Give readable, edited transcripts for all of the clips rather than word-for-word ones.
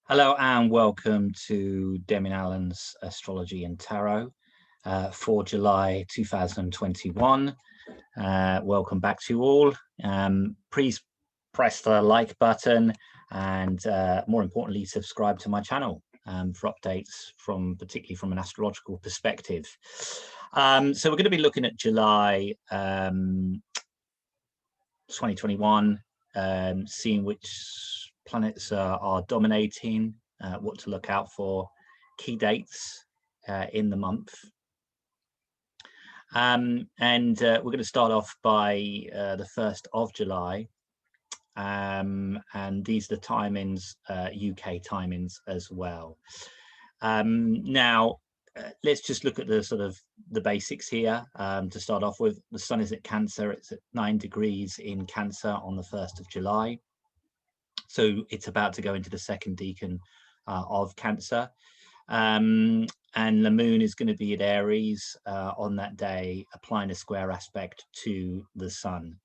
Hello and welcome to Demian Allen's Astrology and Tarot for July 2021. Welcome back to you all. Please press the like button and more importantly, subscribe to my channel for updates particularly from an astrological perspective. So we're going to be looking at July 2021, seeing which planets are dominating, what to look out for, key dates in the month. And we're going to start off by the 1st of July. And these are the timings, UK timings as well. Now, let's just look at the basics here. To start off with, the sun is at Cancer. It's at 9 degrees in Cancer on the 1st of July. So it's about to go into the second decan of Cancer. And the moon is going to be at Aries on that day, applying a square aspect to the sun.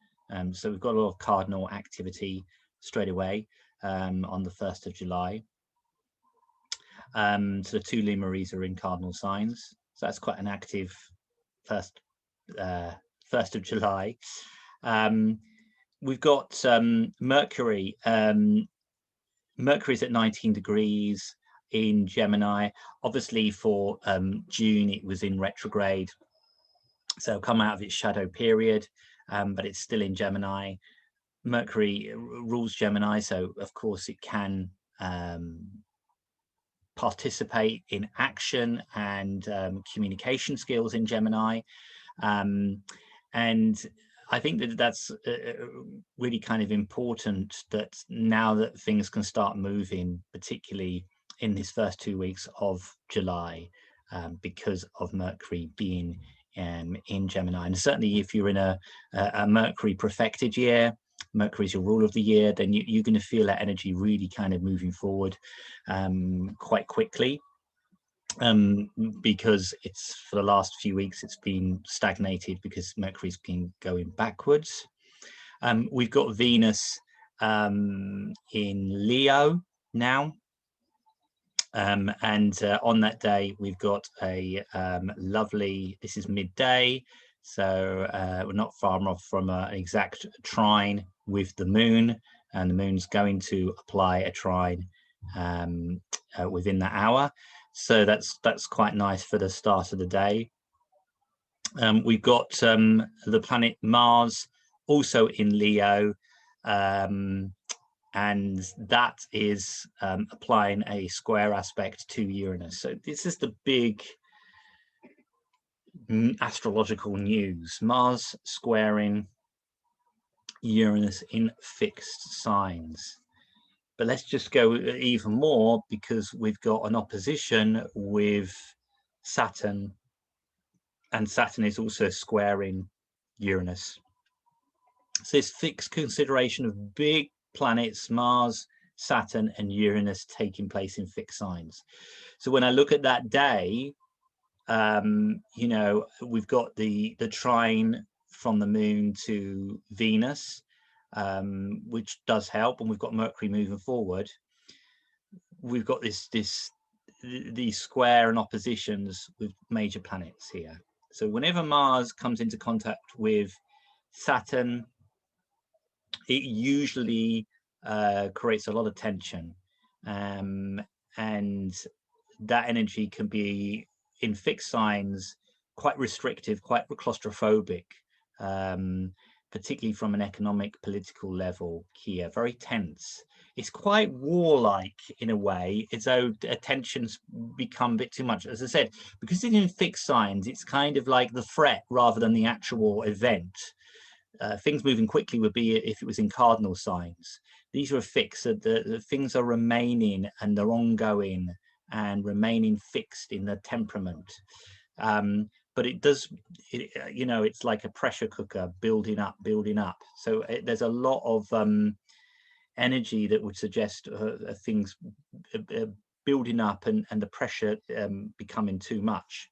So we've got a lot of cardinal activity straight away on the 1st of July. So the two luminaries are in cardinal signs. So that's quite an active first of July. We've got Mercury. Mercury's at 19 degrees in Gemini. Obviously for June it was in retrograde, so come out of its shadow period, but it's still in Gemini. Mercury rules Gemini, so of course it can participate in action and communication skills in Gemini, and I think that's really kind of important, that now that things can start moving, particularly in these first 2 weeks of July, because of Mercury being in Gemini. And certainly if you're in a Mercury profected year, Mercury is your rule of the year, then you're going to feel that energy really kind of moving forward quite quickly. Because it's, for the last few weeks it's been stagnated because Mercury's been going backwards. We've got Venus in Leo now, and on that day we've got a lovely, this is midday, so we're not far off from an exact trine with the moon, and the moon's going to apply a trine within that hour. So that's quite nice for the start of the day. We've got the planet Mars also in Leo, and that is applying a square aspect to Uranus. So this is the big astrological news: Mars squaring Uranus in fixed signs. But let's just go even more, because we've got an opposition with Saturn, and Saturn is also squaring Uranus. So this fixed consideration of big planets, Mars, Saturn, and Uranus, taking place in fixed signs. So when I look at that day, you know, we've got the trine from the moon to Venus, which does help, and we've got Mercury moving forward. We've got these square and oppositions with major planets here. So whenever Mars comes into contact with Saturn, it usually creates a lot of tension, and that energy can be, in fixed signs, quite restrictive, quite claustrophobic, particularly from an economic, political level here, very tense. It's quite warlike in a way, as though tensions become a bit too much. As I said, because it's in fixed signs, it's kind of like the threat rather than the actual event. Things moving quickly would be if it was in cardinal signs. These are fixed, so the things are remaining and they're ongoing and remaining fixed in the temperament. But it does, you know, it's like a pressure cooker, building up. So there's a lot of energy that would suggest things building up and the pressure becoming too much.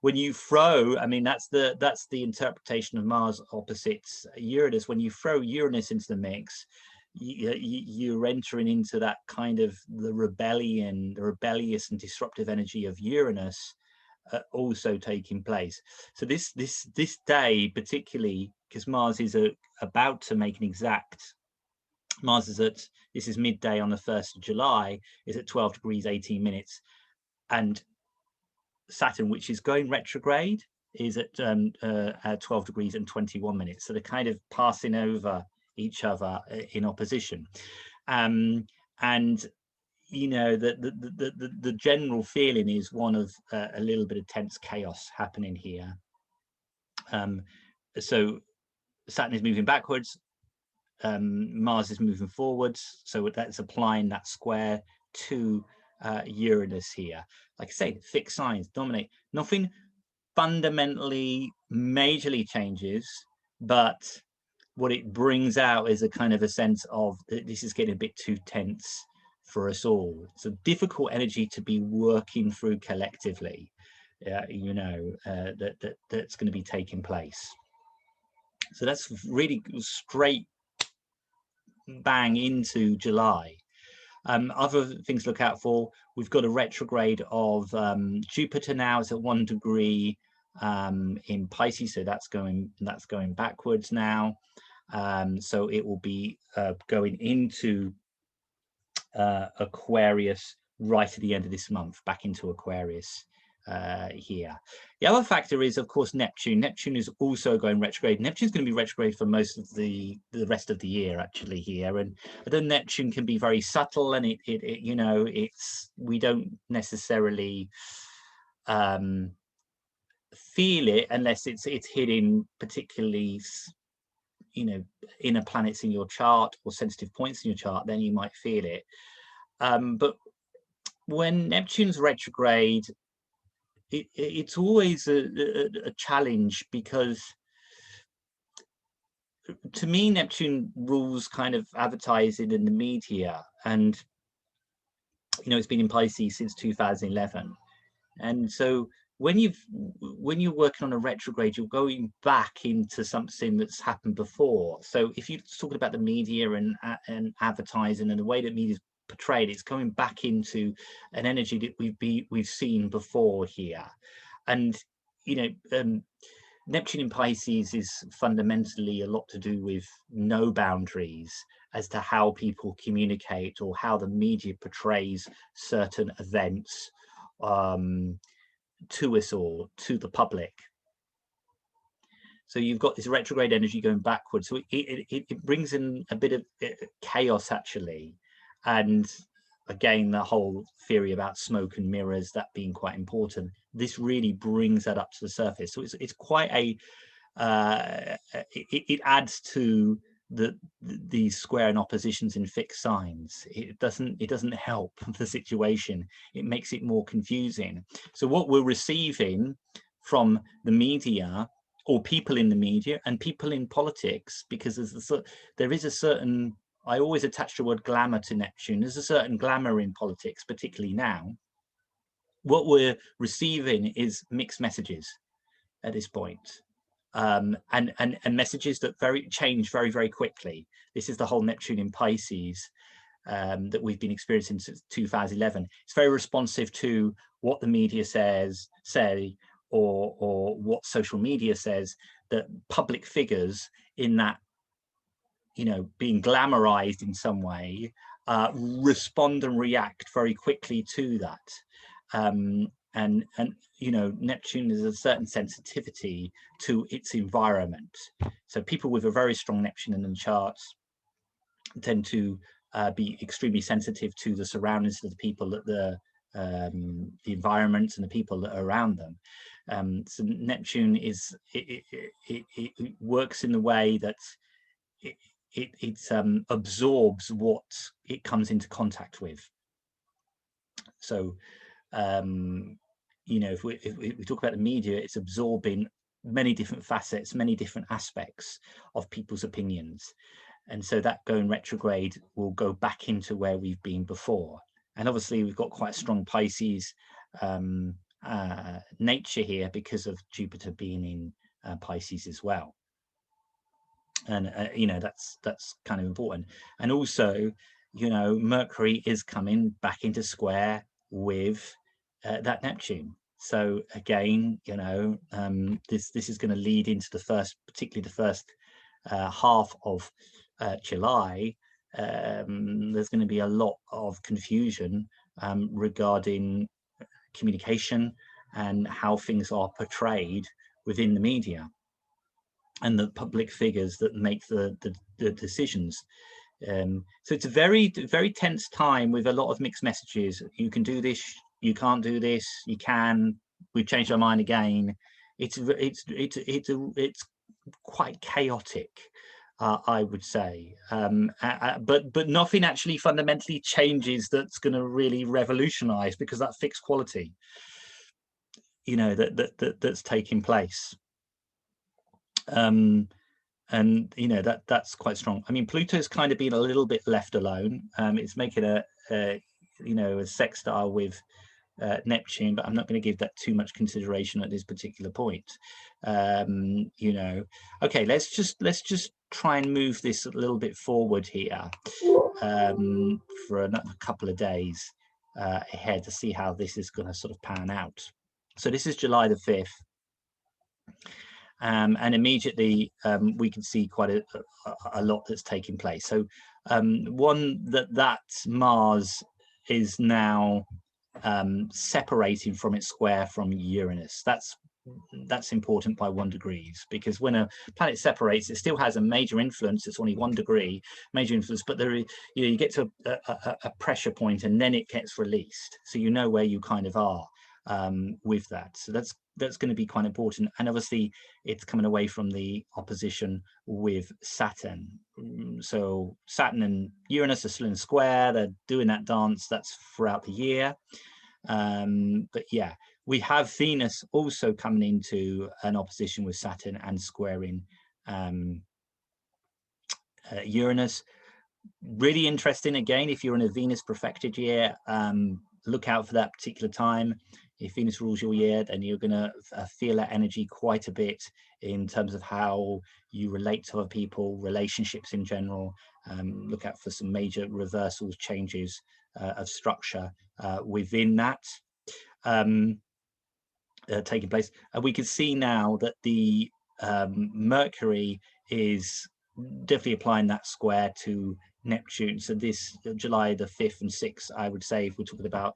When you throw, I mean, that's the interpretation of Mars opposites Uranus. When you throw Uranus into the mix, you're entering into that kind of the rebellious and disruptive energy of Uranus also taking place. So this day, particularly because Mars is about to make an exact. Mars is at, this is midday on the 1st of July, is at 12 degrees 18 minutes, and Saturn, which is going retrograde, is at 12 degrees and 21 minutes. So they're kind of passing over each other in opposition. And you know, the general feeling is one of a little bit of tense chaos happening here. So Saturn is moving backwards, Mars is moving forwards, so that's applying that square to Uranus here. Like I say, fixed signs dominate. Nothing fundamentally majorly changes, but what it brings out is a kind of a sense of this is getting a bit too tense for us all. It's a difficult energy to be working through collectively, you know, that's going to be taking place. So that's really straight bang into July. Other things to look out for, we've got a retrograde of Jupiter now. It's at 1 degree in Pisces, so that's going backwards now. So it will be going into Aquarius right at the end of this month, back into Aquarius here. The other factor is, of course, Neptune. Neptune is also going retrograde. Neptune's going to be retrograde for most of the rest of the year, actually, here. And although Neptune can be very subtle, and it you know, we don't necessarily feel it unless it's hitting particularly, you know, inner planets in your chart or sensitive points in your chart, then you might feel it. But when Neptune's retrograde, it's always a challenge, because to me Neptune rules kind of advertising in the media, and you know, it's been in Pisces since 2011, and so when you're working on a retrograde, you're going back into something that's happened before. So if you're talking about the media and advertising and the way that media is portrayed, it's going back into an energy that we've seen before here. And you know, Neptune in Pisces is fundamentally a lot to do with no boundaries as to how people communicate or how the media portrays certain events to us all, to the public. So you've got this retrograde energy going backwards, so it brings in a bit of chaos, actually. And again, the whole theory about smoke and mirrors, that being quite important, this really brings that up to the surface. So it's quite a it adds to the square and oppositions in fixed signs. It doesn't help the situation. It makes it more confusing. So what we're receiving from the media, or people in the media and people in politics, because there is a certain, I always attach the word glamour to Neptune. There's a certain glamour in politics, particularly now. What we're receiving is mixed messages at this point. And messages that change very, very quickly. This is the whole Neptune in Pisces that we've been experiencing since 2011. It's very responsive to what the media say, or what social media says, that public figures in that, you know, being glamorized in some way, respond and react very quickly to that. And you know, Neptune has a certain sensitivity to its environment. So people with a very strong Neptune in the charts tend to be extremely sensitive to the surroundings of the people, that the environment and the people that are around them. So Neptune is it works in the way that it absorbs what it comes into contact with. So you know, if we talk about the media, it's absorbing many different facets, many different aspects of people's opinions. And so that going retrograde will go back into where we've been before. And obviously we've got quite a strong Pisces nature here because of Jupiter being in Pisces as well. and you know, that's kind of important. And also, you know, Mercury is coming back into square with that Neptune. So again, you know, this is going to lead into the first, particularly the first half of July. There's going to be a lot of confusion regarding communication and how things are portrayed within the media and the public figures that make the decisions. So it's a very tense time with a lot of mixed messages. You can do this, you can't do this, you can, we've changed our mind again. It's quite chaotic, I would say, but nothing actually fundamentally changes that's going to really revolutionize, because that fixed quality, you know, that's taking place. And you know, that's quite strong. I mean, Pluto's kind of been a little bit left alone. It's making a you know, a sextile with Neptune, but I'm not going to give that too much consideration at this particular point. You know, okay, let's just try and move this a little bit forward here for another couple of days ahead to see how this is going to sort of pan out. So this is July the 5th. And immediately we can see quite a lot that's taking place. So one, that Mars is now separating from its square from Uranus. That's important by 1 degree, because when a planet separates, it still has a major influence. It's only 1 degree major influence, but there is, you know, you get to a pressure point and then it gets released, so you know where you kind of are with that. So that's going to be quite important. And obviously it's coming away from the opposition with Saturn. So Saturn and Uranus are still in square, they're doing that dance, that's throughout the year. But yeah, we have Venus also coming into an opposition with Saturn and squaring Uranus. Really interesting. Again, if you're in a Venus profected year, look out for that particular time. If Venus rules your year, then you're going to feel that energy quite a bit in terms of how you relate to other people, relationships in general. Look out for some major reversals, changes of structure within that taking place. And we can see now that the Mercury is definitely applying that square to Neptune. So this July the 5th and 6th, I would say, if we're talking about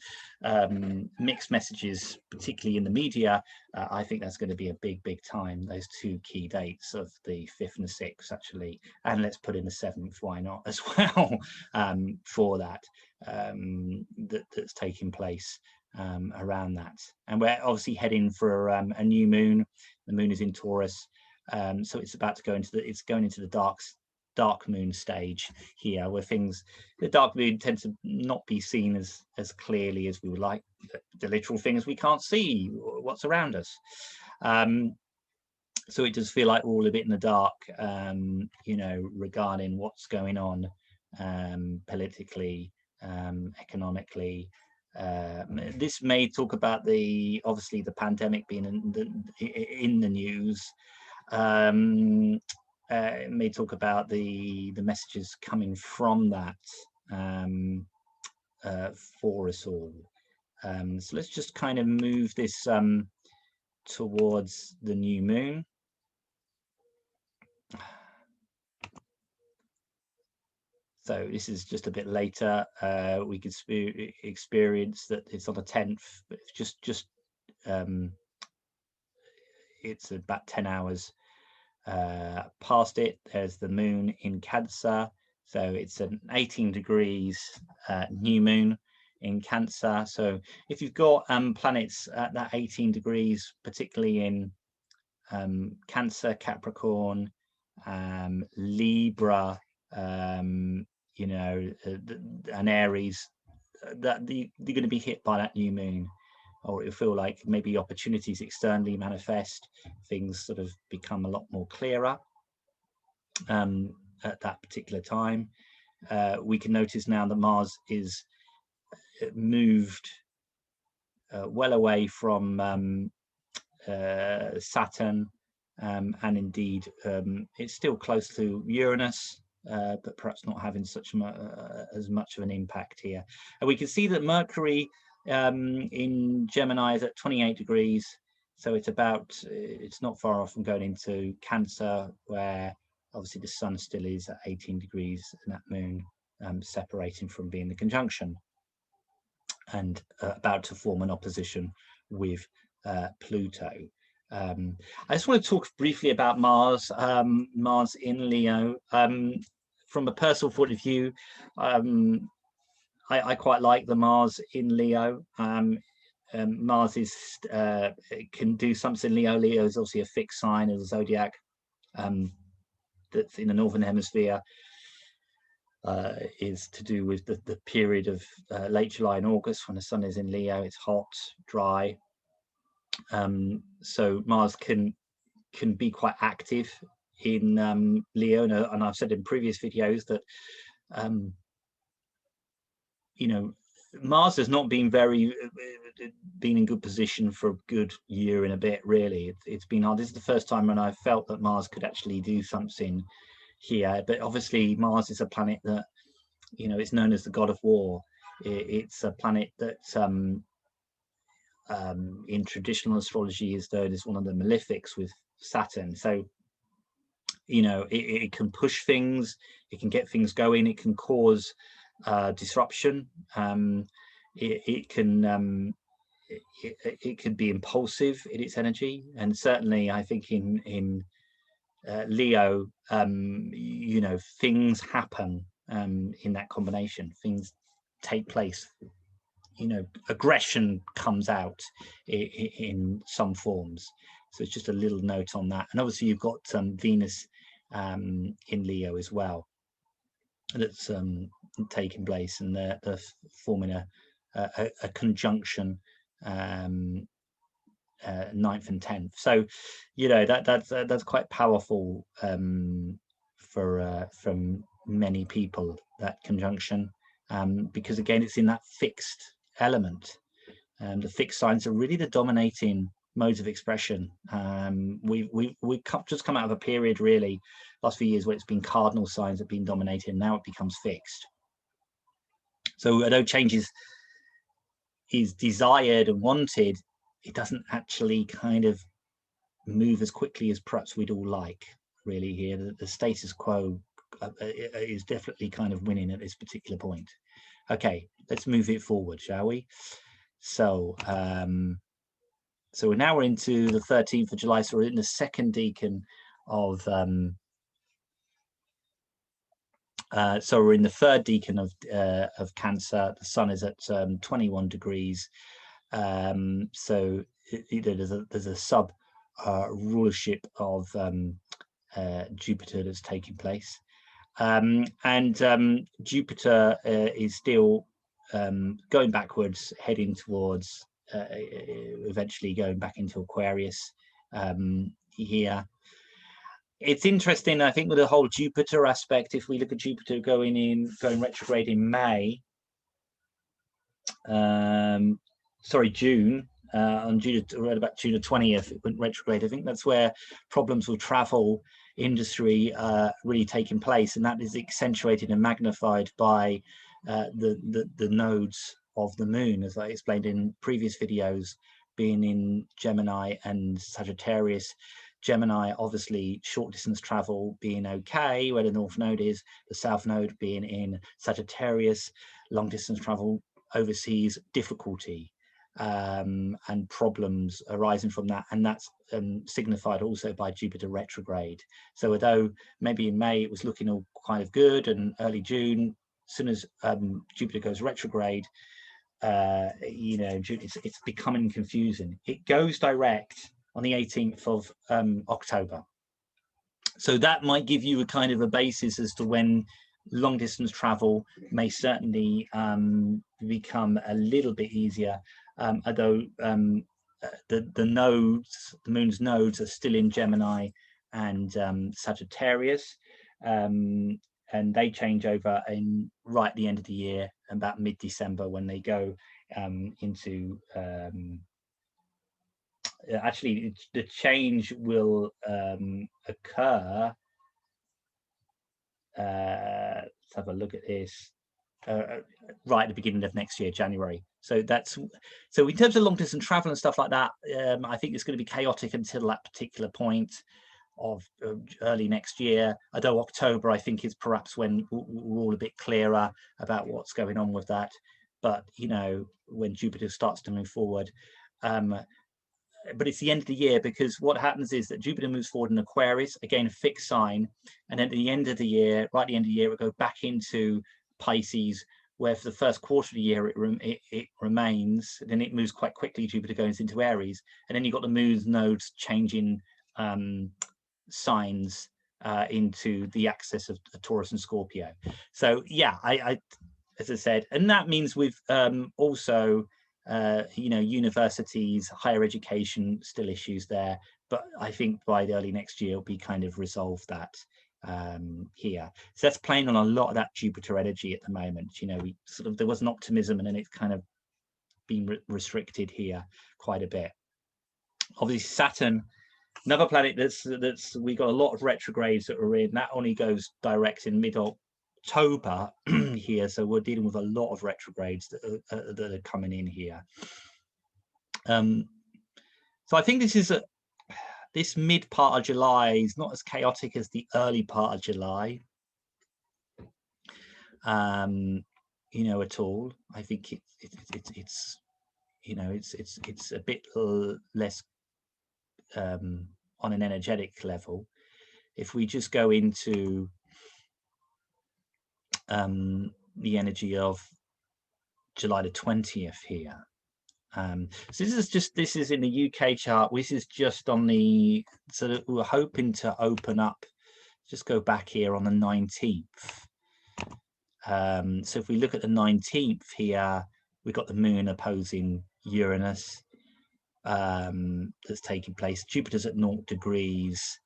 mixed messages, particularly in the media, I think that's going to be a big time, those 2 key dates of the 5th and the 6th, actually. And let's put in the 7th, why not, as well, for that, that's taking place around that. And we're obviously heading for a new moon. The moon is in Taurus, so it's about to go into the dark moon stage here, where the dark moon tends to not be seen as clearly as we would like. The literal things, we can't see what's around us, so it does feel like we're all a bit in the dark, you know, regarding what's going on politically, economically. This may talk about obviously the pandemic being in the news. It may talk about the messages coming from that for us all. So let's just kind of move this towards the new moon. So this is just a bit later. We could experience that it's on the 10th, but it's just it's about 10 hours past it. There's the moon in Cancer, so it's an 18 degrees new moon in Cancer. So if you've got planets at that 18 degrees, particularly in Cancer, Capricorn, Libra, you know, and Aries, that you're going to be hit by that new moon, or it'll feel like maybe opportunities externally manifest, things sort of become a lot more clearer at that particular time. We can notice now that Mars is moved well away from Saturn, and indeed it's still close to Uranus, but perhaps not having as much of an impact here. And we can see that Mercury in Gemini is at 28 degrees, so it's not far off from going into Cancer, where obviously the sun still is at 18 degrees and that moon separating from being the conjunction, and about to form an opposition with Pluto. I just want to talk briefly about Mars, Mars in Leo. From a personal point of view, I quite like the Mars in Leo. Mars can do something in Leo. Leo is obviously a fixed sign of the zodiac that's in the northern hemisphere. Is to do with the period of late July and August when the sun is in Leo. It's hot, dry. So Mars can be quite active in Leo, and I've said in previous videos that Mars has not been in good position for a good year and a bit, really. It's been hard. This is the first time when I felt that Mars could actually do something here, but obviously Mars is a planet that it's known as the god of war. It's a planet that in traditional astrology is known as one of the malefics with Saturn. So it can push things, it can get things going, it can cause disruption. It can be impulsive in its energy, and certainly I think in Leo, things happen in that combination. Things take place. Aggression comes out in some forms. So it's just a little note on that. And obviously you've got Venus in Leo as well, that's taking place, and they're forming a conjunction 9th and 10th. So that's quite powerful from many people, that conjunction, because again it's in that fixed element. The fixed signs are really the dominating modes of expression. We've just come out of a period, really, last few years, where it's been cardinal signs that have been dominated, and now it becomes fixed. So although change is desired and wanted, it doesn't actually kind of move as quickly as perhaps we'd all like, really. Here the status quo is definitely kind of winning at this particular point. Okay, let's move it forward, shall we? So so now we're into the 13th of July, so we're in the second decan of so we're in the third decan of Cancer. The sun is at 21 degrees. So there's a sub rulership of Jupiter that's taking place, and Jupiter is still going backwards, heading towards eventually going back into Aquarius here. It's interesting, I think, with the whole Jupiter aspect. If we look at Jupiter going retrograde in May, June, right about June the 20th, it went retrograde. I think that's where problems with travel industry really taking place, and that is accentuated and magnified by the nodes of the moon, as I explained in previous videos, being in Gemini and Sagittarius. Gemini, obviously, short distance travel being okay, where the north node is, the south node being in Sagittarius, long distance travel overseas, difficulty and problems arising from that, and that's signified also by Jupiter retrograde. So although maybe in May it was looking all kind of good, and early June, as soon as Jupiter goes retrograde, it's becoming confusing. It goes direct on the 18th of October. So that might give you a kind of a basis as to when long distance travel may certainly become a little bit easier, although the moon's nodes are still in Gemini and Sagittarius, and they change over in right at the end of the year, about mid-December, when they go into actually the change will occur. Let's have a look at this. Right at the beginning of next year, January. So that's, so in terms of long distance travel and stuff like that, I think it's going to be chaotic until that particular point of early next year. Although October, I think, is perhaps when we're all a bit clearer about what's going on with that. But you know, when Jupiter starts to move forward, but it's the end of the year, because what happens is that Jupiter moves forward in Aquarius, again a fixed sign, and at the end of the year, right at the end of the year, it will go back into Pisces, where for the first quarter of the year it remains. Then it moves quite quickly. Jupiter goes into Aries, and then you've got the moon nodes changing signs into the axis of Taurus and Scorpio. So yeah, I as I said, and that means we've also you know, universities, higher education, still issues there, but I think by the early next year it'll be kind of resolved that here. So that's playing on a lot of that Jupiter energy at the moment. You know, we sort of, there was an optimism, and then it's kind of been restricted here quite a bit. Obviously Saturn, another planet that's we got a lot of retrogrades that are in. That only goes direct in mid-October here, so we're dealing with a lot of retrogrades that are coming in here. So I think this is this mid part of July is not as chaotic as the early part of July, you know, at all. I think it's you know, it's a bit less on an energetic level. If we just go into the energy of July the 20th here. So this is in the UK chart. This is just on the, so that we're hoping to open up, just go back here on the 19th. So if we look at the 19th here, we've got the moon opposing Uranus that's taking place. Jupiter's at 0 degrees.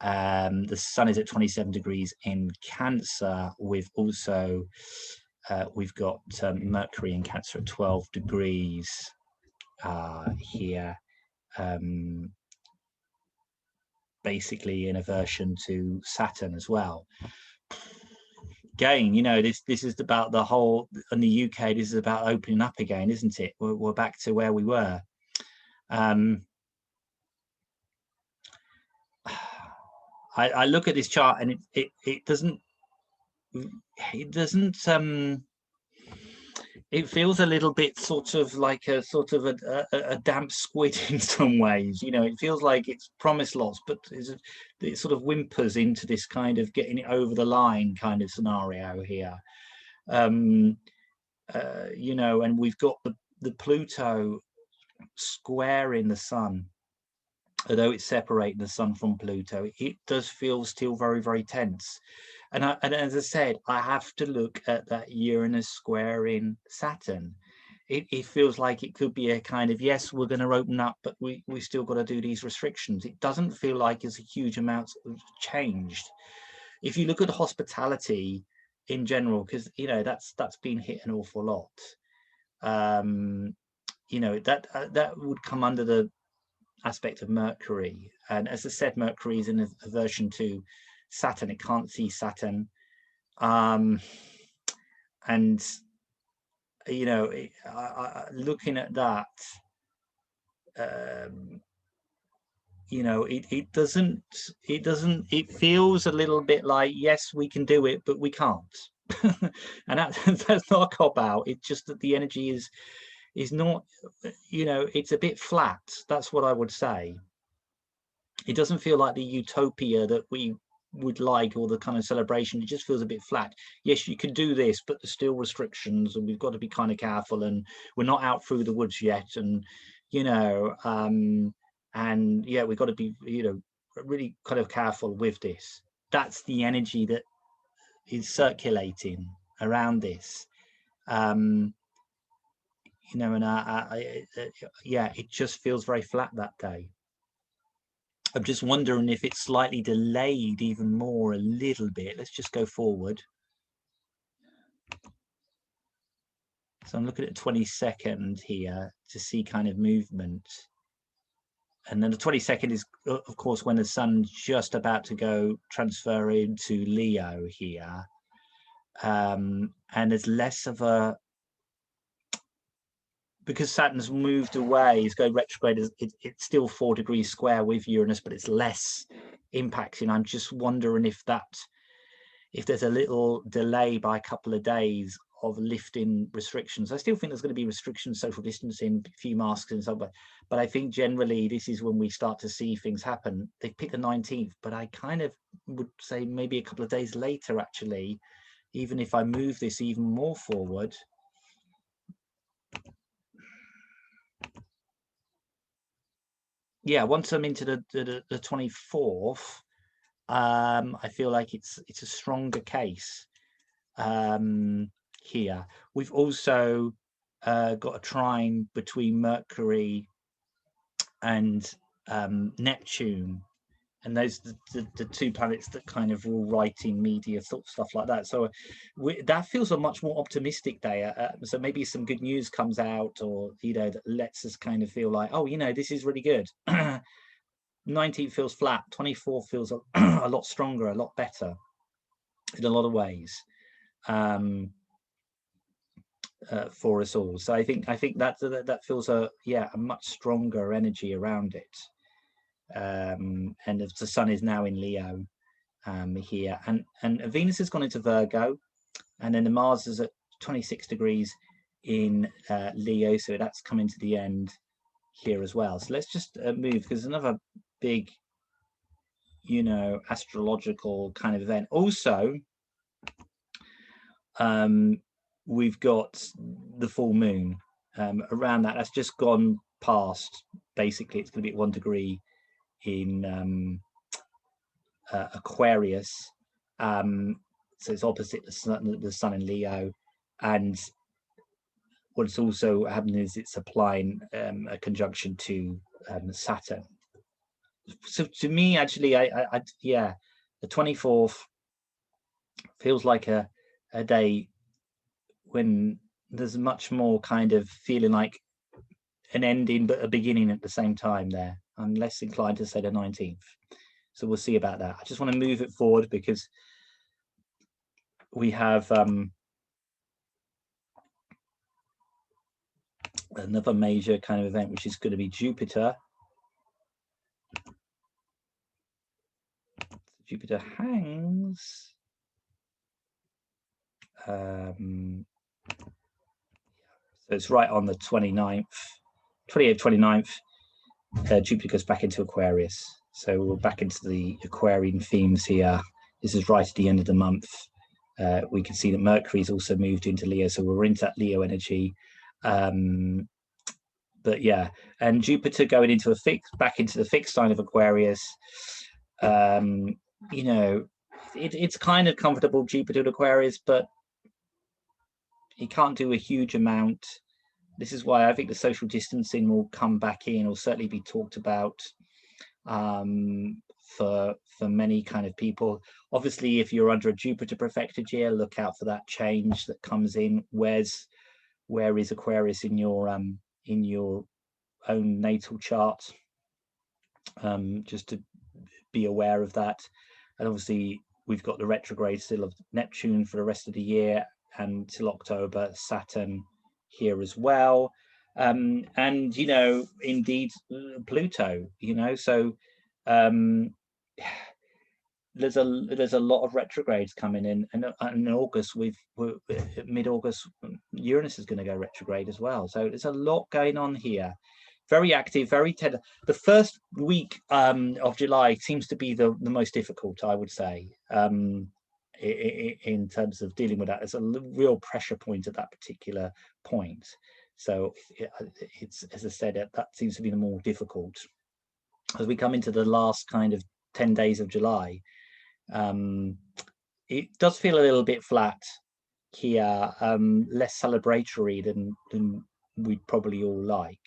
The sun is at 27 degrees in Cancer, with also we've got Mercury in Cancer at 12 degrees here, basically in aversion to Saturn as well. Again, you know, this is about the whole, in the UK, this is about opening up again, isn't it? We're back to where we were. I look at this chart, and it doesn't it feels a little bit sort of like a sort of a damp squid in some ways. You know, it feels like it's promised lots, but it sort of whimpers into this kind of getting it over the line kind of scenario here. You know, and we've got the Pluto square in the sun. Although it's separating the sun from Pluto, it does feel still very, very tense. And as I said, I have to look at that Uranus square in Saturn. It feels like it could be a kind of, yes, we're going to open up, but we still got to do these restrictions. It doesn't feel like it's a huge amount changed. If you look at hospitality in general, because, you know, that's been hit an awful lot. You know, that would come under the aspect of Mercury, and as I said, Mercury is in aversion to Saturn. It can't see Saturn, and you know, looking at that, you know, it feels a little bit like, yes, we can do it, but we can't. And that's not a cop out. It's just that the energy is not, you know, it's a bit flat. That's what I would say. It doesn't feel like the utopia that we would like, or the kind of celebration. It just feels a bit flat. Yes, you can do this, but there's still restrictions, and we've got to be kind of careful, and we're not out through the woods yet, and you know, and yeah, we've got to be, you know, really kind of careful with this. That's the energy that is circulating around this. You know, and yeah, it just feels very flat that day. I'm just wondering if it's slightly delayed even more a little bit. Let's just go forward. So I'm looking at 22nd here to see kind of movement. And then the 22nd is, of course, when the sun's just about to go transfer into Leo here. And there's less of a, because Saturn's moved away, it's going retrograde, it's still 4 degrees square with Uranus, but it's less impacting. I'm just wondering if there's a little delay by a couple of days of lifting restrictions. I still think there's going to be restrictions, social distancing, a few masks and stuff, but I think generally this is when we start to see things happen. They picked the 19th, but I kind of would say maybe a couple of days later, actually, even if I move this even more forward. Yeah, once I'm into the 24th, I feel like it's a stronger case here. We've also got a trine between Mercury and Neptune, and those the two planets that kind of rule writing, media, stuff like that. So that feels a much more optimistic day. So maybe some good news comes out, or that lets us kind of feel like, oh, this is really good. 19th feels flat. 24th feels a lot stronger, a lot better in a lot of ways. For us all. So I think that feels a much stronger energy around it. And the sun is now in Leo here, and Venus has gone into Virgo, and then the Mars is at 26 degrees in Leo, so that's coming to the end here as well. So let's just move, because another big astrological kind of event also. We've got the full moon around that. That's just gone past. Basically, it's going to be at 1 degree in Aquarius. So it's opposite the sun in Leo. And what's also happening is it's applying a conjunction to Saturn. So to me, actually, the 24th feels like a day when there's much more kind of feeling like an ending but a beginning at the same time there. I'm less inclined to say the 19th. So we'll see about that. I just want to move it forward because we have another major kind of event, which is going to be Jupiter. Jupiter hangs. So it's right on the 28th, 29th. Jupiter goes back into Aquarius. So we're back into the Aquarian themes here. This is right at the end of the month. We can see that Mercury's also moved into Leo, so we're into that Leo energy. But yeah, and Jupiter going into back into the fixed sign of Aquarius. It's kind of comfortable, Jupiter in Aquarius, but he can't do a huge amount. This is why I think the social distancing will come back in, or certainly be talked about for many kind of people. Obviously, if you're under a Jupiter perfected year, look out for that change that comes in. Where is Aquarius in your own natal chart? Just to be aware of that. And obviously, we've got the retrograde still of Neptune for the rest of the year, and till October, Saturn here as well. And indeed Pluto, so there's a lot of retrogrades coming in, and in August we're mid-August, Uranus is going to go retrograde as well. So there's a lot going on here. Very active, very tender. The first week of July seems to be the most difficult, I would say, in terms of dealing with that. There's a real pressure point at that particular point. So it's, as I said, that seems to be the more difficult. As we come into the last kind of 10 days of July, it does feel a little bit flat here, less celebratory than we'd probably all like.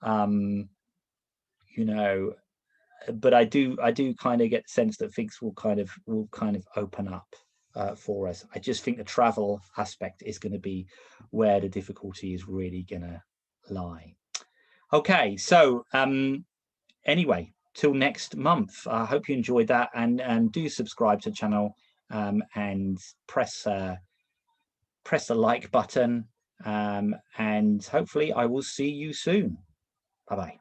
But I do kind of get the sense that things will kind of open up for us. I just think the travel aspect is going to be where the difficulty is really going to lie. Okay, so anyway, till next month. I hope you enjoyed that, and do subscribe to the channel, and press the like button, and hopefully I will see you soon. Bye bye.